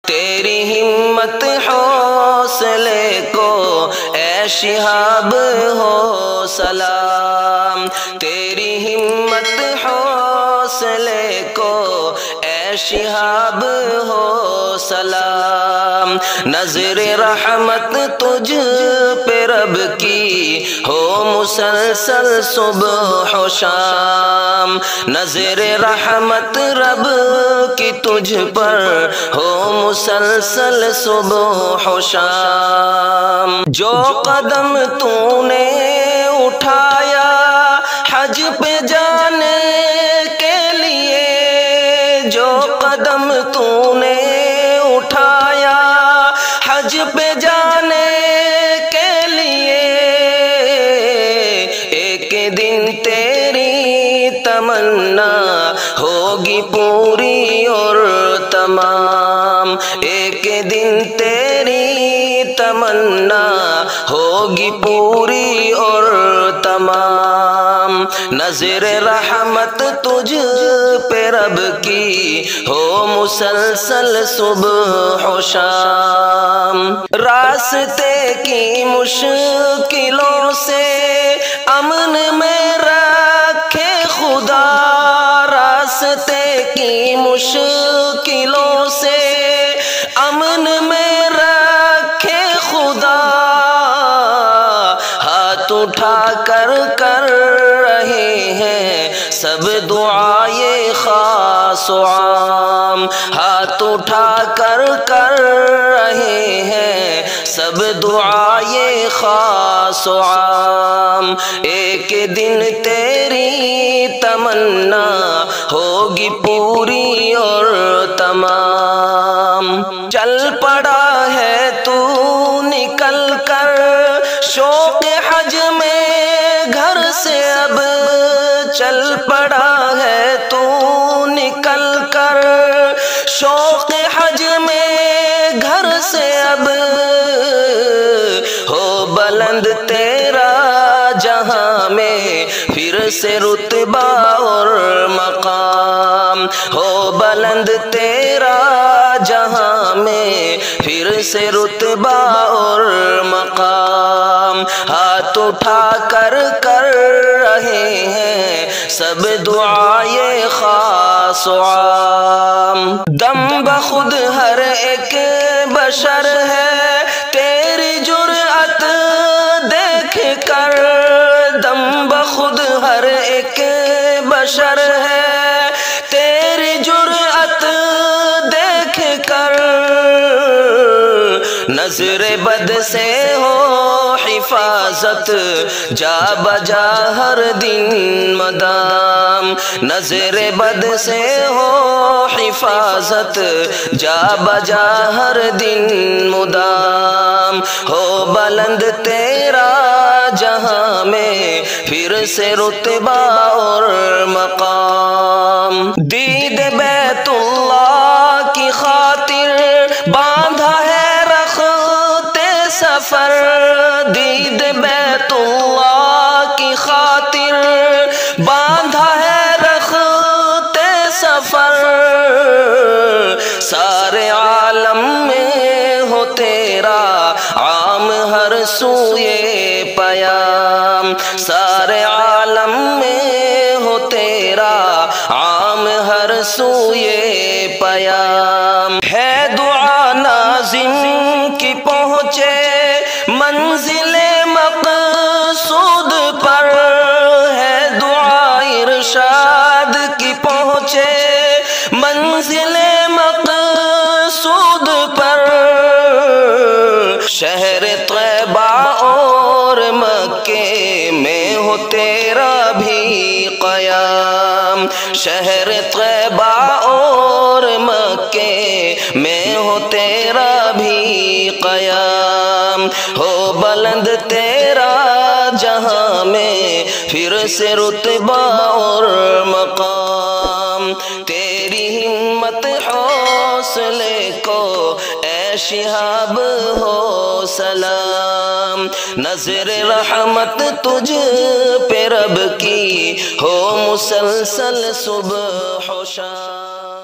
تیری ہمت حوصلے کو اے شہاب ہو سلام، تیری ہمت حوصلے کو اے شہاب ہو سلام، نظر رحمت تجھ پہ رب کی ہو مسلسل صبح و شام، نظر رحمت رب کی تجھ پر ہو مسلسل صبح و شام، جو قدم تو نے اٹھایا حج پہ جانے کے لیے، جو قدم تو نے اٹھایا حج پہ جانے کے لیے، ایک دن تیری تمنا ہوگی پوری اور تمام، ایک دن تیری تمنا ہوگی پوری اور تمام، نظر رحمت تجھ پہ رب کی ہو مسلسل صبح و شام، راستے کی مشکلوں سے امن میں رکھے خدا، راستے کی مشکلوں سے امن میں رکھے خدا، ہاتھ اٹھا کر رہے ہیں سب دعائے خاص و عام، ہاتھ اٹھا کر رہے ہیں سب دعائے خاص و عام، ایک دن تیری تمنا ہوگی پوری اور تمام، چل پڑا ہے تو نکل کر شوق حج میں گھر سے، اب چل پڑا ہے تو نکل کر شوق حج میں گھر سے، اب ہو بلند تیرا جہاں میں پھر سے رتبہ اور مقام، ہو بلند تیرا جہاں میں پھر سے رتبہ اور مقام، ہاتھ اٹھا کر رہے ہیں سب دعائے خاص و عام، دم بخود ہر ایک بشر ہے تیری جرأت دیکھ کر، دم بخود ہر ایک بشر ہے تیری جرأت دیکھ کر، نظر بد سے ہو حفاظت جا بجا ہر دن مدام، نظر بد سے ہو حفاظت جا بجا ہر دن مدام، ہو بلند تیرا جہاں میں پھر سے رتبہ اور مقام، دید بیت اللہ کی خاطر باندھا ہے رخت سفر، دید بیت اللہ کی خاطر باندھا ہے رخت سفر، سارے عالم میں ہو تیرا عام ہر سوئے پیام، سارے عالم میں ہو تیرا عام ہر سوئے پیام، ہے دعا ناظم کی پہنچے منزل مقصود پر، ہے دعا ارشاد کی پہنچے منزل مقصود پر، شہر طیبہ اور مکے میں ہو تیرا بھی قیام، شہر طیبہ اور مکے میں ہو تیرا بھی قیام، ہو بلند تیرا جہاں میں پھر سے رتبہ اور مقام، تیری ہمت حوصلے کو اے شہاب ہو سلام، نظر رحمت تجھ پہ رب کی ہو مسلسل صبح و شام۔